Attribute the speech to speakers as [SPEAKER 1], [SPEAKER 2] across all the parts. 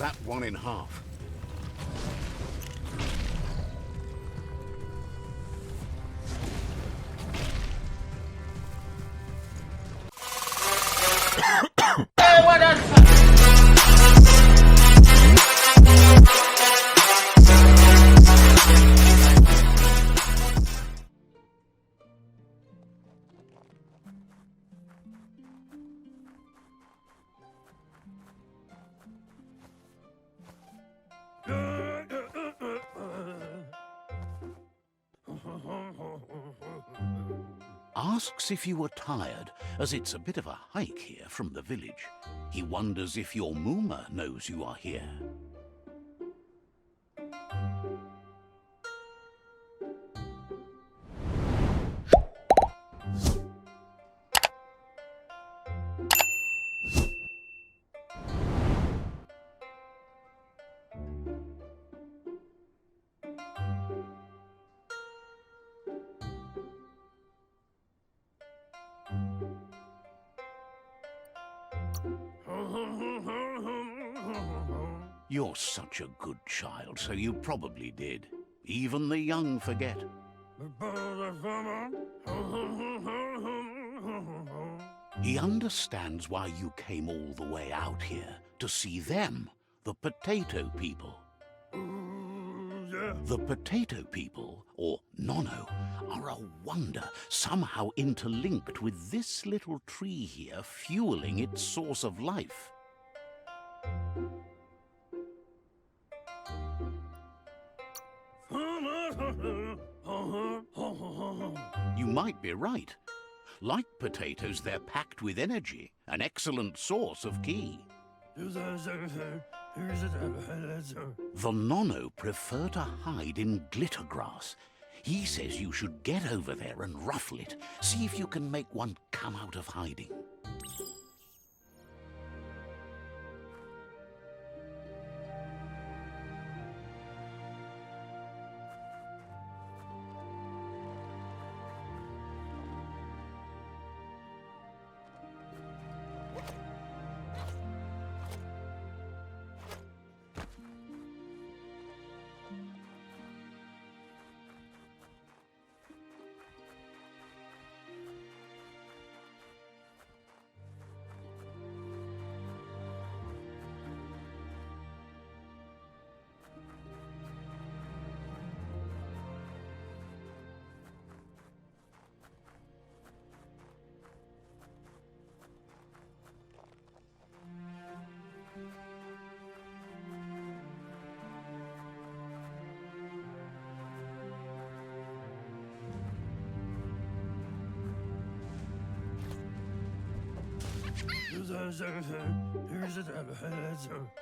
[SPEAKER 1] that one in half. Asks if you were tired, as it's a bit of a hike here from the village. He wonders if your Mooma knows you are here. You're such a good child, so you probably did. Even the young forget. He understands why you came all the way out here, to see them, the potato people. The potato people, or Nono, are a wonder, somehow interlinked with this little tree here fueling its source of life. You might be right. Like potatoes, they're packed with energy, an excellent source of ki. The Nono prefer to hide in glitter grass. He says you should get over there and ruffle it. See if you can make one come out of hiding.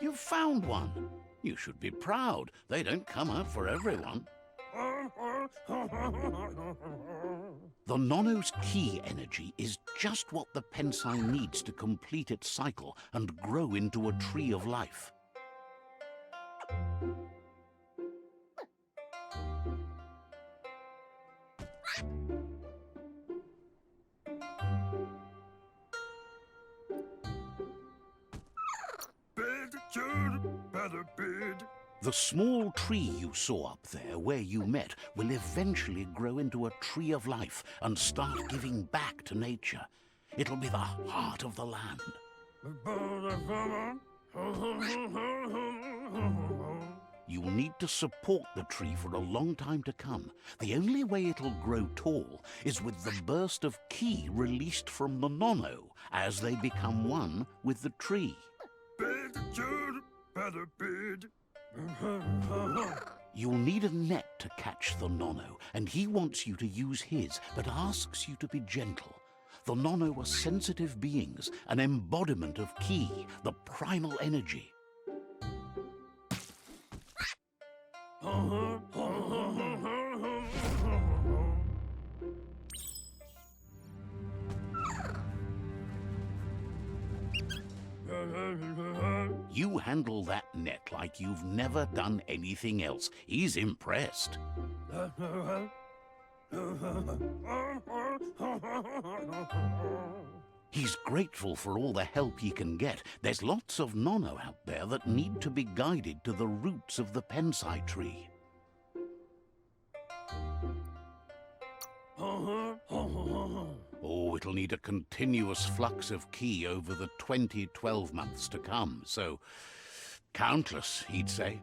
[SPEAKER 1] You've found one. You should be proud. They don't come out for everyone. The Nono's ki energy is just what the Pensai needs to complete its cycle and grow into a tree of life. The small tree you saw up there where you met will eventually grow into a tree of life and start giving back to nature. It'll be the heart of the land. You'll need to support the tree for a long time to come. The only way it'll grow tall is with the burst of ki released from the Nono as they become one with the tree. You'll need a net to catch the Nono, and he wants you to use his, but asks you to be gentle. The Nono are sensitive beings, an embodiment of ki, the primal energy. You handle that net like you've never done anything else. He's impressed. He's grateful for all the help he can get. There's lots of nono out there that need to be guided to the roots of the pensai tree. Oh, it'll need a continuous flux of ki over the 12 months to come, so countless, he'd say.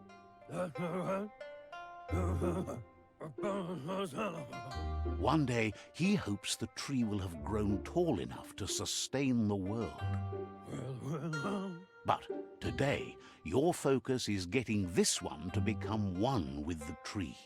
[SPEAKER 1] One day, he hopes the tree will have grown tall enough to sustain the world. But today, your focus is getting this one to become one with the tree.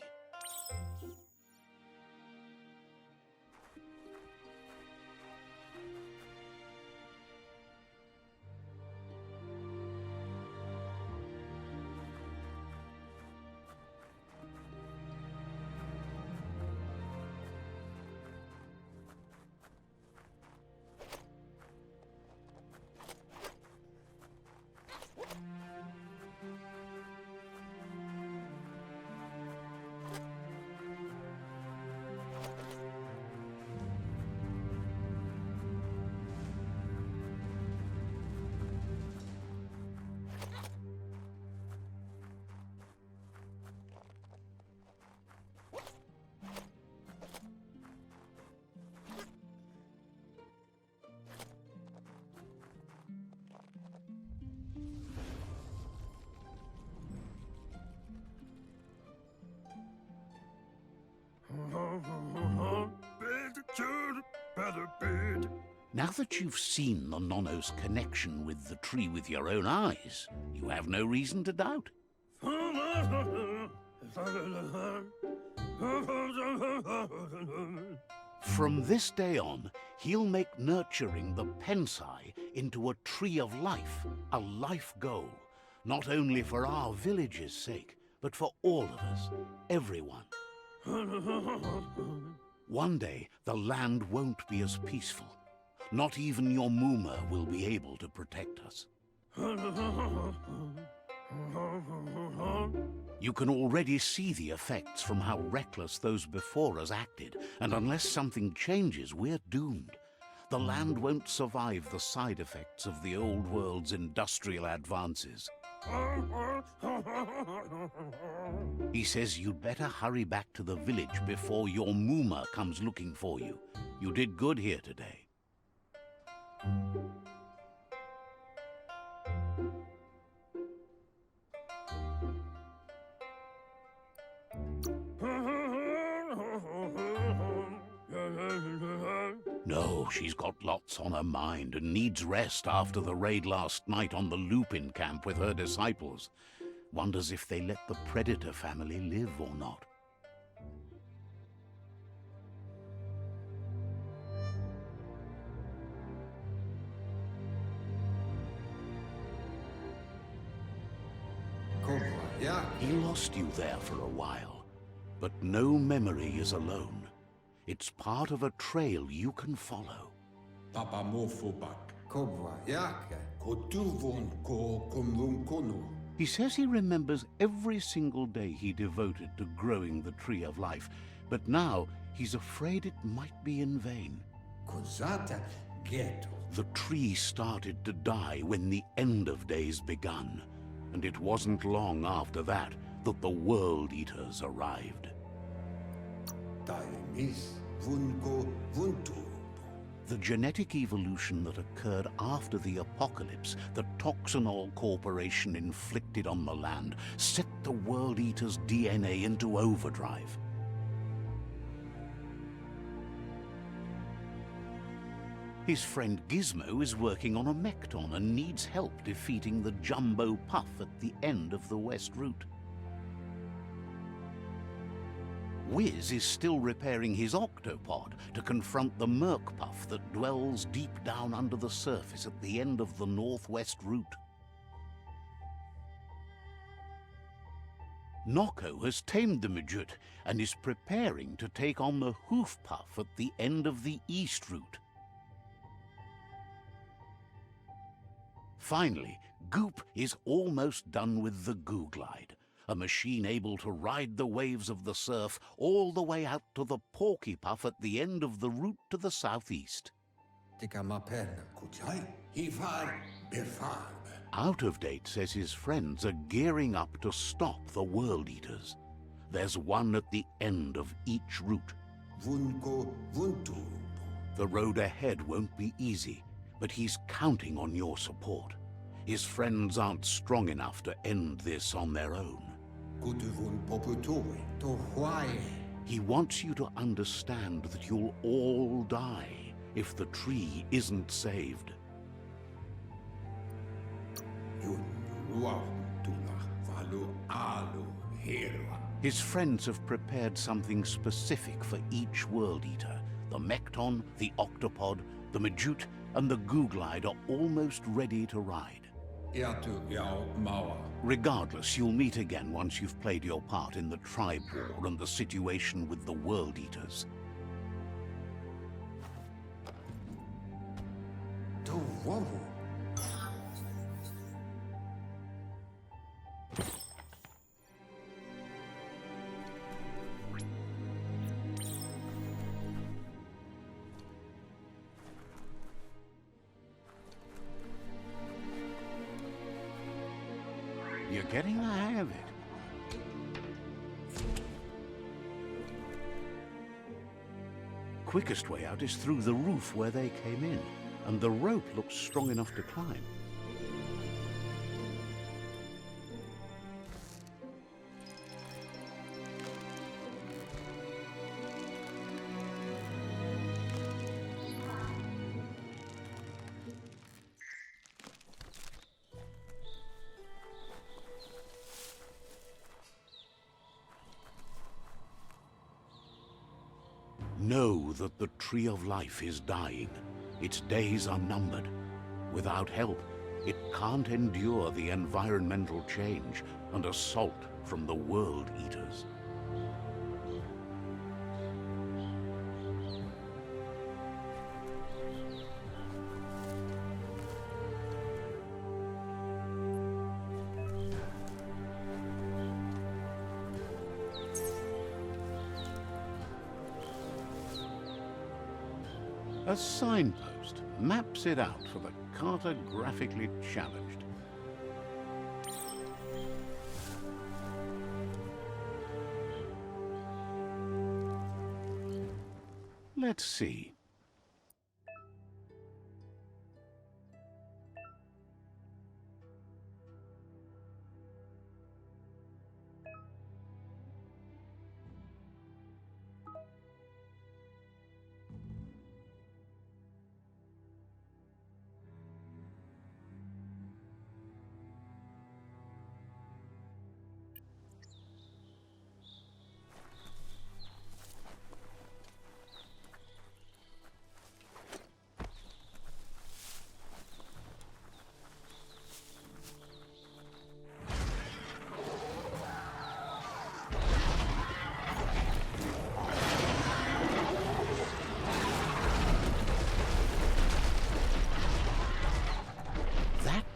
[SPEAKER 1] Now that you've seen the nono's connection with the tree with your own eyes, you have no reason to doubt. From this day on, he'll make nurturing the pensai into a tree of life, a life goal, not only for our village's sake, but for all of us, everyone. One day, the land won't be as peaceful. Not even your Muma will be able to protect us. You can already see the effects from how reckless those before us acted, and unless something changes, we're doomed. The land won't survive the side effects of the old world's industrial advances. He says you'd better hurry back to the village before your Muma comes looking for you. You did good here today. No, she's got lots on her mind and needs rest after the raid last night on the Lupin camp with her disciples. Wonders if they let the Predator family live or not. He lost you there for a while, but no memory is alone. It's part of a trail you can follow. He says he remembers every single day he devoted to growing the Tree of Life, but now he's afraid it might be in vain. The tree started to die when the end of days begun, and it wasn't long after that that the World Eaters arrived. The genetic evolution that occurred after the apocalypse that Toxinol Corporation inflicted on the land set the World Eater's DNA into overdrive. His friend Gizmo is working on a Mekton and needs help defeating the Jumbo Puff at the end of the West Route. Wiz is still repairing his octopod to confront the Merc Puff that dwells deep down under the surface at the end of the Northwest Route. Noko has tamed the Midget and is preparing to take on the Hoof Puff at the end of the East Route. Finally, Goop is almost done with the Googlide, a machine able to ride the waves of the surf all the way out to the Porky Puff at the end of the route to the southeast. Out of Date says his friends are gearing up to stop the World Eaters. There's one at the end of each route. The road ahead won't be easy, but he's counting on your support. His friends aren't strong enough to end this on their own. He wants you to understand that you'll all die if the tree isn't saved. His friends have prepared something specific for each World Eater. The Mekton, the Octopod, the Majute, and the Googlide are almost ready to ride. Regardless, you'll meet again once you've played your part in the tribe war and the situation with the World Eaters. You're getting the hang of it. Quickest way out is through the roof where they came in, and the rope looks strong enough to climb. Know that the Tree of Life is dying. Its days are numbered. Without help, it can't endure the environmental change and assault from the World Eaters. A signpost maps it out for the cartographically challenged. Let's see.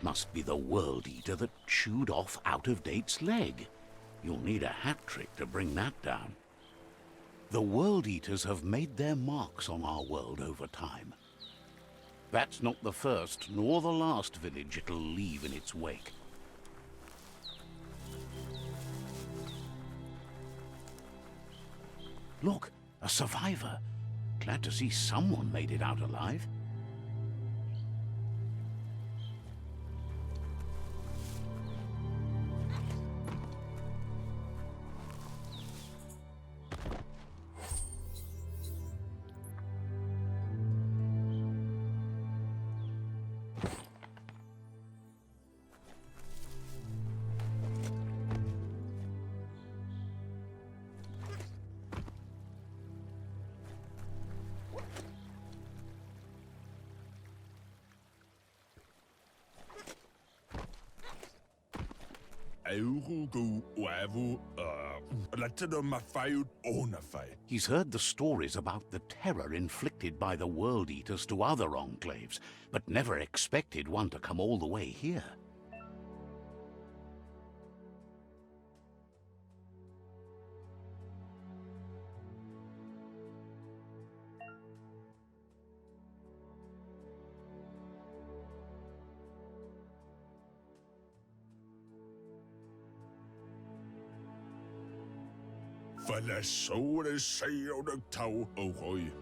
[SPEAKER 1] Must be the World Eater that chewed off Out of Date's leg. You'll need a hat trick to bring that down. The World Eaters have made their marks on our world over time. That's not the first nor the last village it'll leave in its wake. Look, a survivor. Glad to see someone made it out alive. He's heard the stories about the terror inflicted by the World Eaters to other enclaves, but never expected one to come all the way here.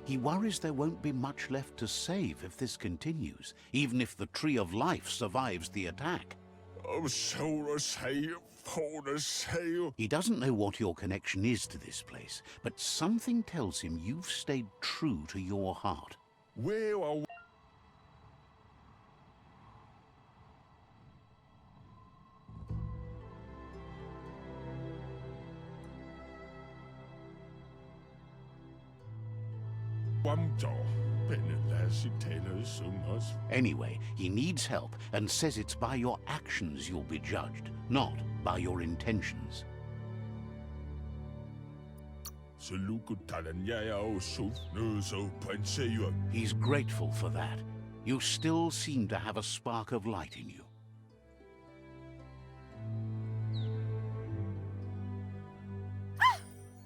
[SPEAKER 1] He worries there won't be much left to save if this continues, even if the Tree of Life survives the attack. He doesn't know what your connection is to this place, but something tells him you've stayed true to your heart. Anyway, he needs help and says it's by your actions you'll be judged, not by your intentions. He's grateful for that. You still seem to have a spark of light in you.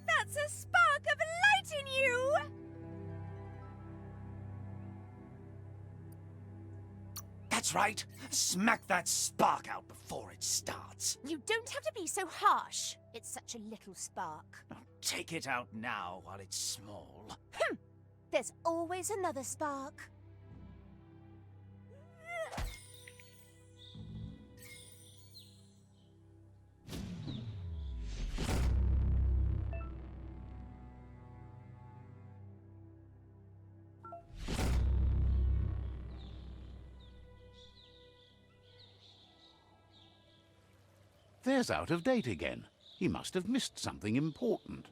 [SPEAKER 2] That's a spark of light in you!
[SPEAKER 3] That's right. Smack that spark out before it starts.
[SPEAKER 2] You don't have to be so harsh. It's such a little spark.
[SPEAKER 3] Take it out now while it's small.
[SPEAKER 2] There's always another spark.
[SPEAKER 1] There's out of date again. He must have missed something important.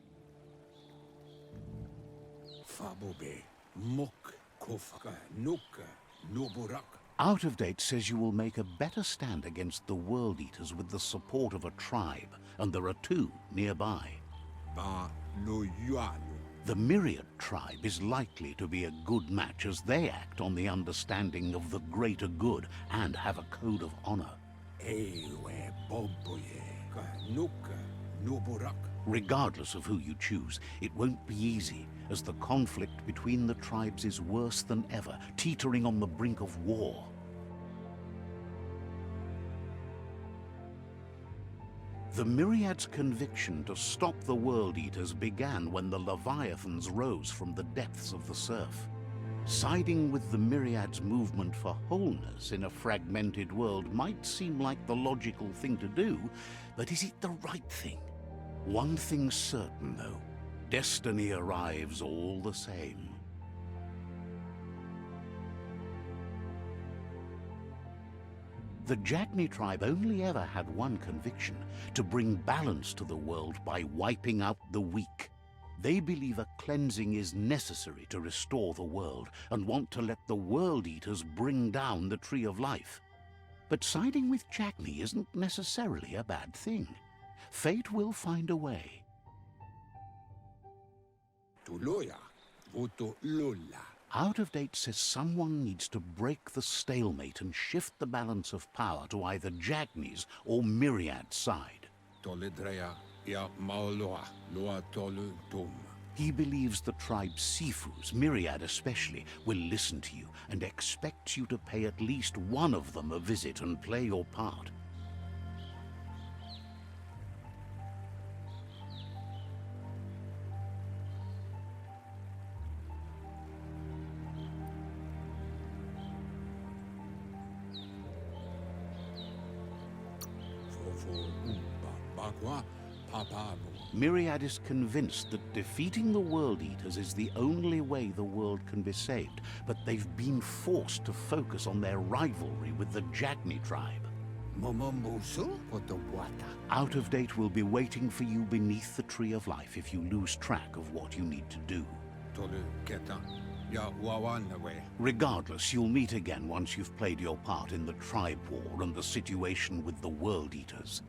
[SPEAKER 1] Out of date says you will make a better stand against the World Eaters with the support of a tribe, and there are two nearby. The Myriad tribe is likely to be a good match as they act on the understanding of the greater good and have a code of honor. Regardless of who you choose, it won't be easy, as the conflict between the tribes is worse than ever, teetering on the brink of war. The Myriad's conviction to stop the World Eaters began when the Leviathans rose from the depths of the surf. Siding with the Myriad's movement for wholeness in a fragmented world might seem like the logical thing to do, but is it the right thing? One thing's certain, though. Destiny arrives all the same. The Jagni tribe only ever had one conviction: to bring balance to the world by wiping out the weak. They believe a cleansing is necessary to restore the world and want to let the World Eaters bring down the Tree of Life. But siding with Jagni isn't necessarily a bad thing. Fate will find a way. Out of date says someone needs to break the stalemate and shift the balance of power to either Jagni's or Myriad's side. He believes the tribe Sifus, Myriad especially, will listen to you and expects you to pay at least one of them a visit and play your part. Myriad is convinced that defeating the World Eaters is the only way the world can be saved, but they've been forced to focus on their rivalry with the Jagni tribe. Out of date will be waiting for you beneath the Tree of Life if you lose track of what you need to do. Regardless, you'll meet again once you've played your part in the tribe war and the situation with the World Eaters.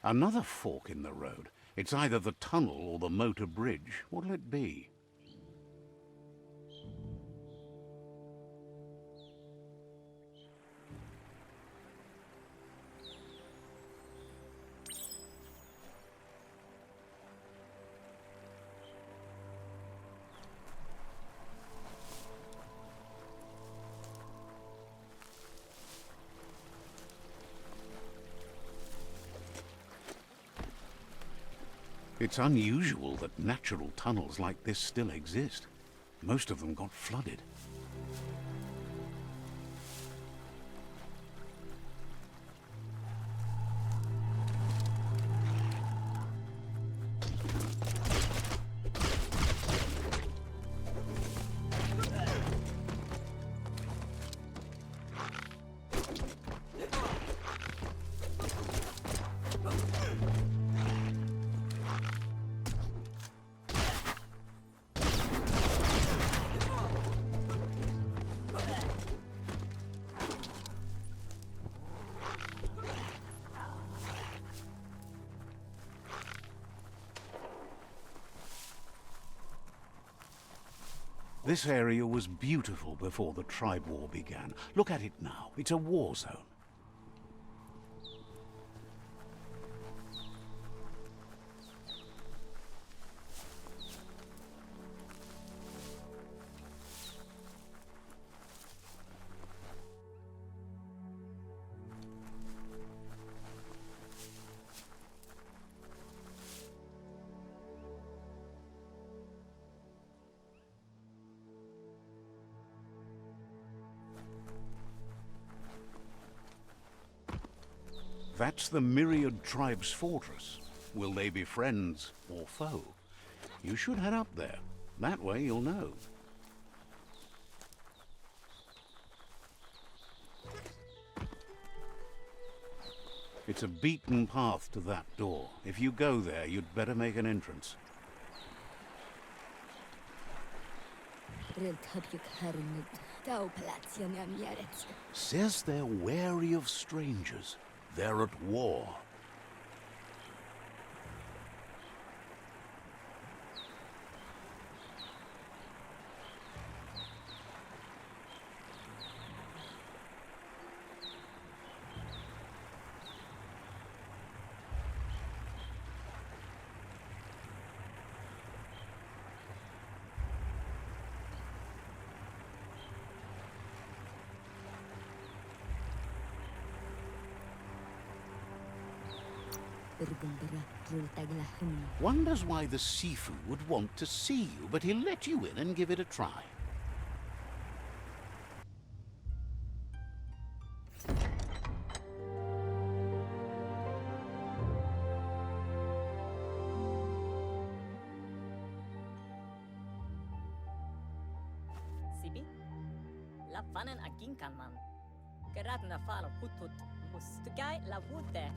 [SPEAKER 1] Another fork in the road. It's either the tunnel or the motor bridge. What'll it be? It's unusual that natural tunnels like this still exist. Most of them got flooded. This area was beautiful before the tribe war began. Look at it now. It's a war zone. That's the Myriad Tribe's fortress. Will they be friends or foe? You should head up there. That way you'll know. It's a beaten path to that door. If you go there, you'd better make an entrance. Says they're wary of strangers. They're at war. Wonders why the Sifu would want to see you, but he'll let you in and give it a try.
[SPEAKER 4] Sibi? Lapanen aginkanman. Geradna falo putut mustugai lavute.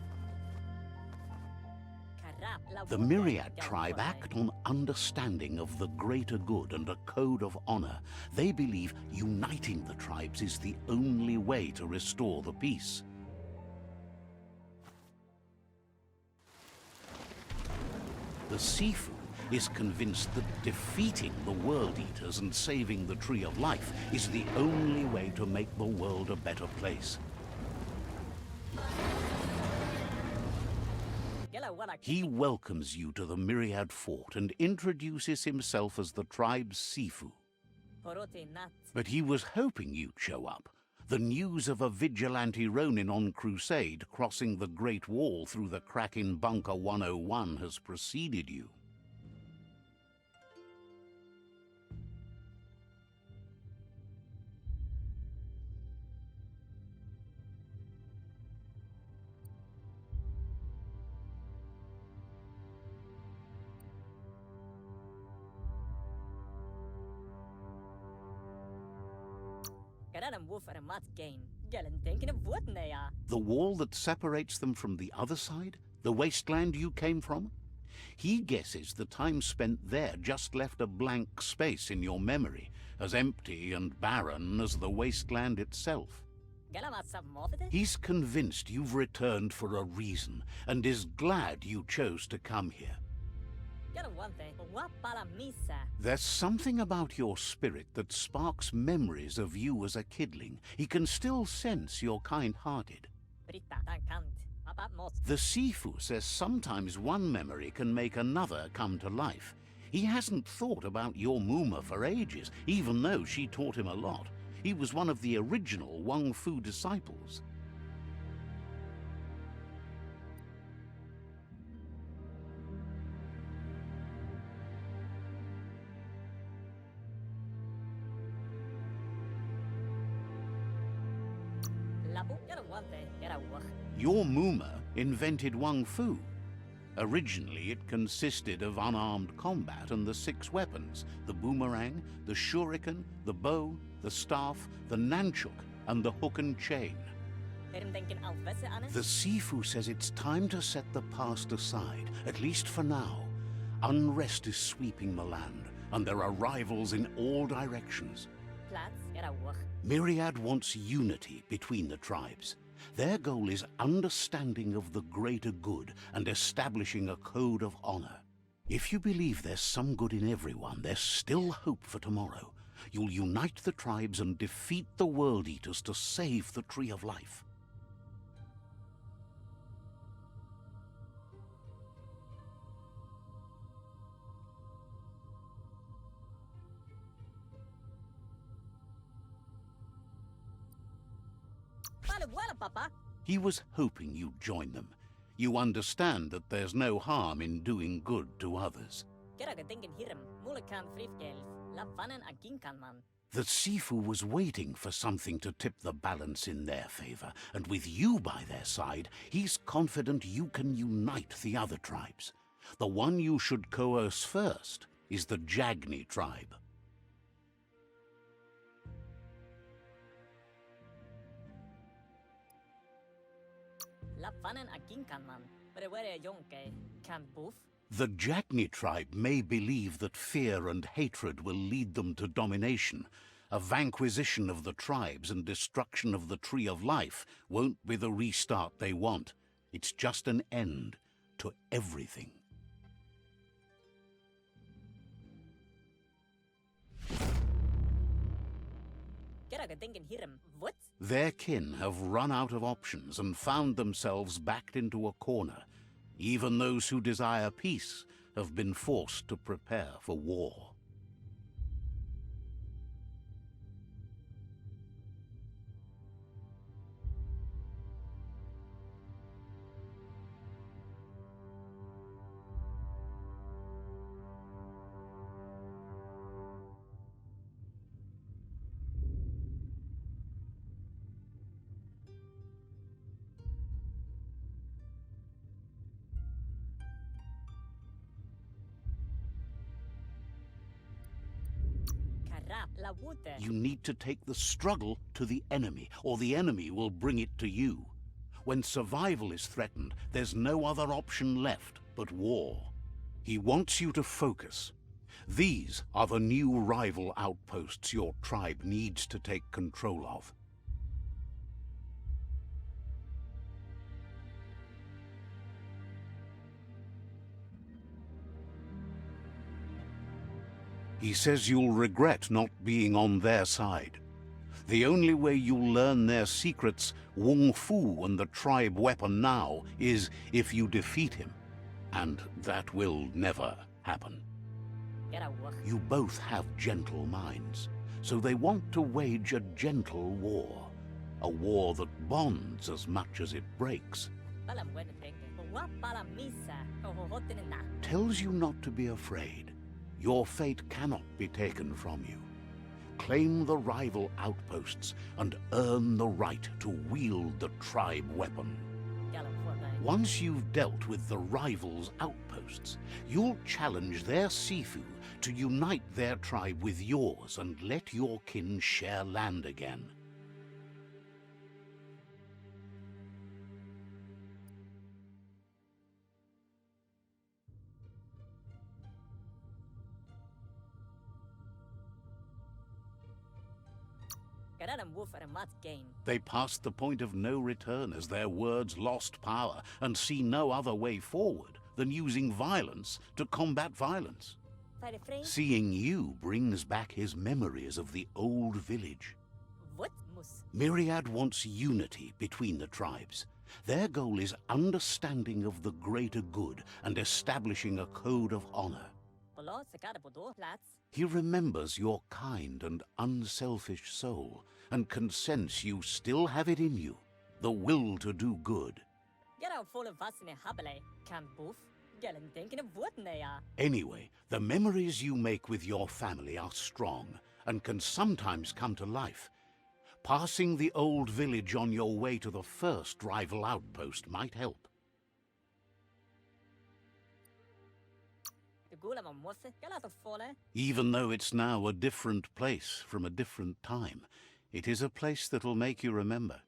[SPEAKER 1] The Myriad tribe act on understanding of the greater good and a code of honor. They believe uniting the tribes is the only way to restore the peace. The Sifu is convinced that defeating the World Eaters and saving the Tree of Life is the only way to make the world a better place. He welcomes you to the Myriad Fort and introduces himself as the tribe's Sifu. But he was hoping you'd show up. The news of a vigilante Ronin on crusade crossing the Great Wall through the crack in Bunker 101 has preceded you.
[SPEAKER 4] Garan woof and mat gain. Gelen denken of what they are.
[SPEAKER 1] The wall that separates them from the other side? The wasteland you came from? He guesses the time spent there just left a blank space in your memory, as empty and barren as the wasteland itself. He's convinced you've returned for a reason, and is glad you chose to come here. There's something about your spirit that sparks memories of you as a kidling. He can still sense you're kind-hearted. The Sifu says sometimes one memory can make another come to life. He hasn't thought about your Muma for ages, even though she taught him a lot. He was one of the original Wang Fu disciples. Your Muma invented Wang Fu. Originally, it consisted of unarmed combat and the 6 weapons: the boomerang, the shuriken, the bow, the staff, the nunchuk, and the hook and chain. The Sifu says it's time to set the past aside, at least for now. Unrest is sweeping the land, and there are rivals in all directions. Myriad wants unity between the tribes. Their goal is understanding of the greater good and establishing a code of honor. If you believe there's some good in everyone, there's still hope for tomorrow. You'll unite the tribes and defeat the World Eaters to save the Tree of Life. He was hoping you'd join them. You understand that there's no harm in doing good to others. The Sifu was waiting for something to tip the balance in their favor, and with you by their side, he's confident you can unite the other tribes. The one you should coerce first is the Jagni tribe. The Jagni tribe may believe that fear and hatred will lead them to domination. A vanquisition of the tribes and destruction of the Tree of Life won't be the restart they want. It's just an end to everything. Their kin have run out of options and found themselves backed into a corner. Even those who desire peace have been forced to prepare for war. You need to take the struggle to the enemy, or the enemy will bring it to you. When survival is threatened, there's no other option left but war. He wants you to focus. These are the new rival outposts your tribe needs to take control of. He says you'll regret not being on their side. The only way you'll learn their secrets, Wung Fu and the tribe weapon now, is if you defeat him. And that will never happen. You both have gentle minds, so they want to wage a gentle war. A war that bonds as much as it breaks. Tells you not to be afraid. Your fate cannot be taken from you. Claim the rival outposts and earn the right to wield the tribe weapon. Once you've dealt with the rivals' outposts, you'll challenge their Sifu to unite their tribe with yours and let your kin share land again.
[SPEAKER 4] Cada wolf and a mud gain.
[SPEAKER 1] They passed the point of no return as their words lost power and see no other way forward than using violence to combat violence.
[SPEAKER 4] Fire free.
[SPEAKER 1] Seeing you brings back his memories of the old village.
[SPEAKER 4] What mus?
[SPEAKER 1] Myriad wants unity between the tribes. Their goal is understanding of the greater good and establishing a code of honor.
[SPEAKER 4] Below the cada bodo plats.
[SPEAKER 1] He remembers your kind and unselfish soul and can sense you still have it in you, the will to do good.
[SPEAKER 4] Get out full of us in a habile. Can boof. Get and thinking of what they are.
[SPEAKER 1] Anyway, the memories you make with your family are strong and can sometimes come to life. Passing the old village on your way to the first rival outpost might help.
[SPEAKER 4] The gula was get out of fall.
[SPEAKER 1] Even though it's now a different place from a different time, it is a place that'll make you remember.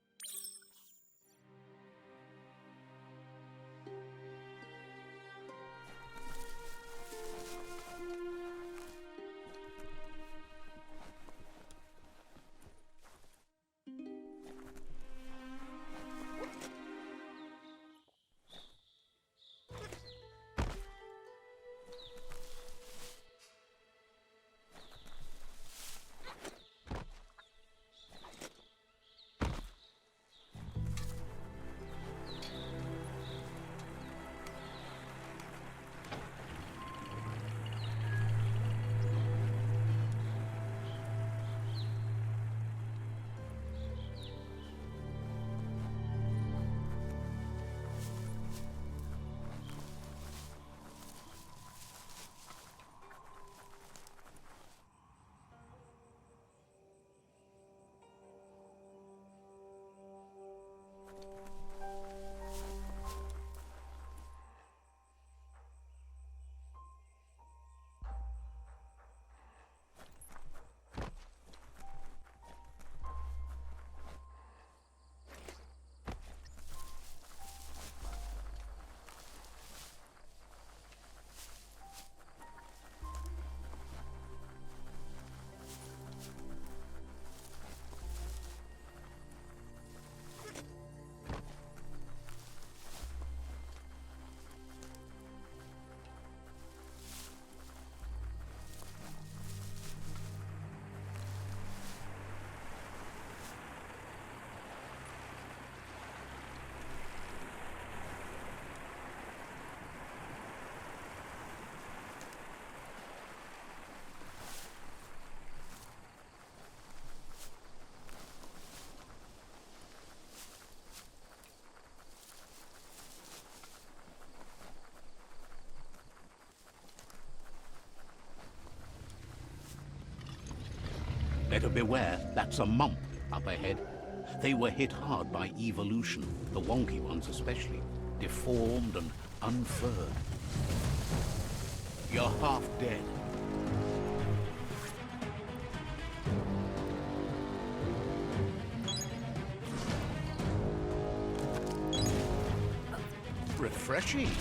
[SPEAKER 1] Better beware, that's a mump up ahead. They were hit hard by evolution, the wonky ones especially, deformed and unfurred. You're half dead. Refreshing.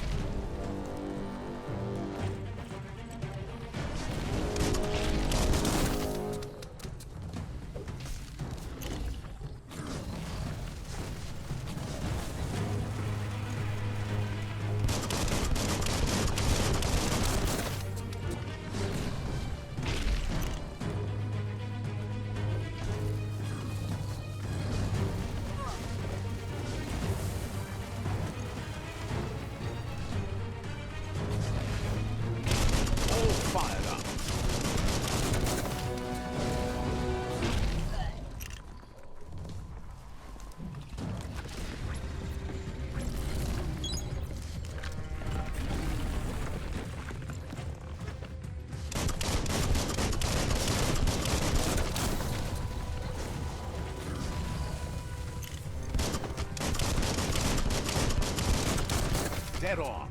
[SPEAKER 1] Dead on.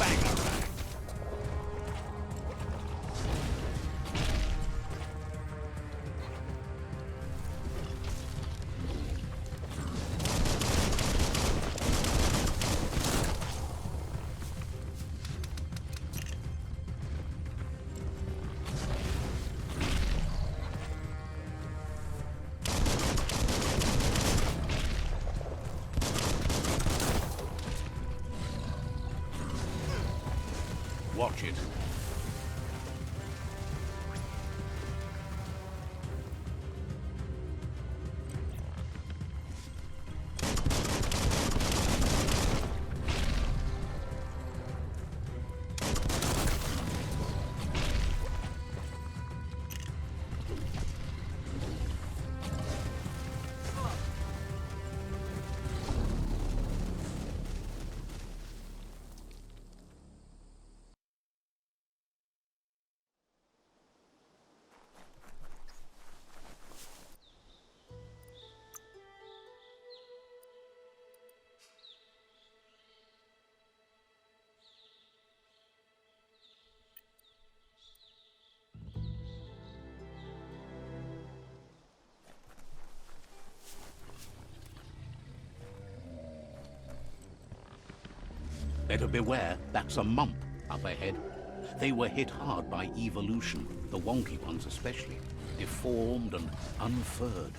[SPEAKER 3] bangarang.
[SPEAKER 1] Watch it. Better beware, that's a mump up ahead. They were hit hard by evolution, the wonky ones especially, deformed and unfurred.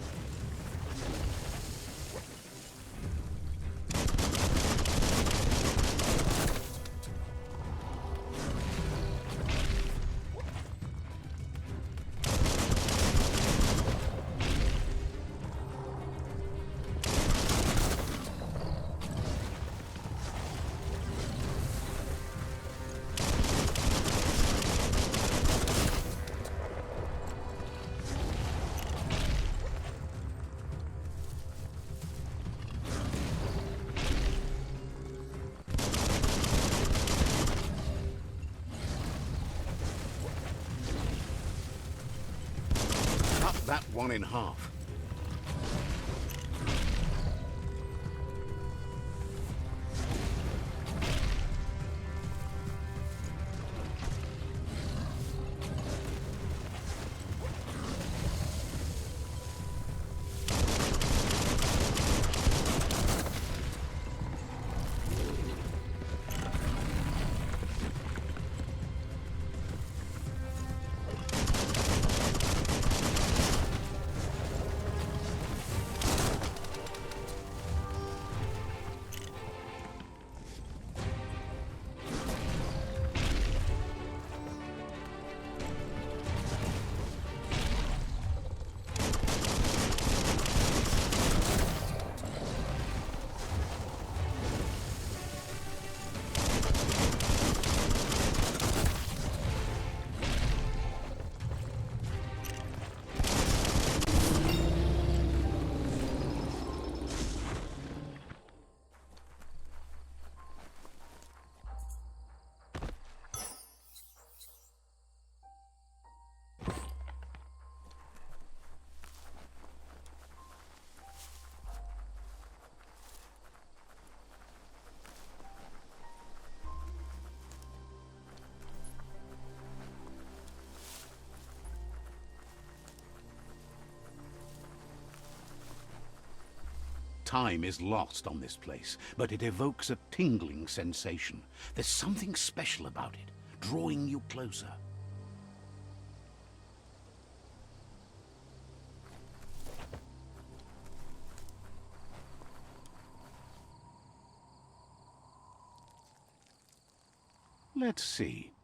[SPEAKER 1] That one in half. Time is lost on this place, but it evokes a tingling sensation. There's something special about it, drawing you closer. Let's see.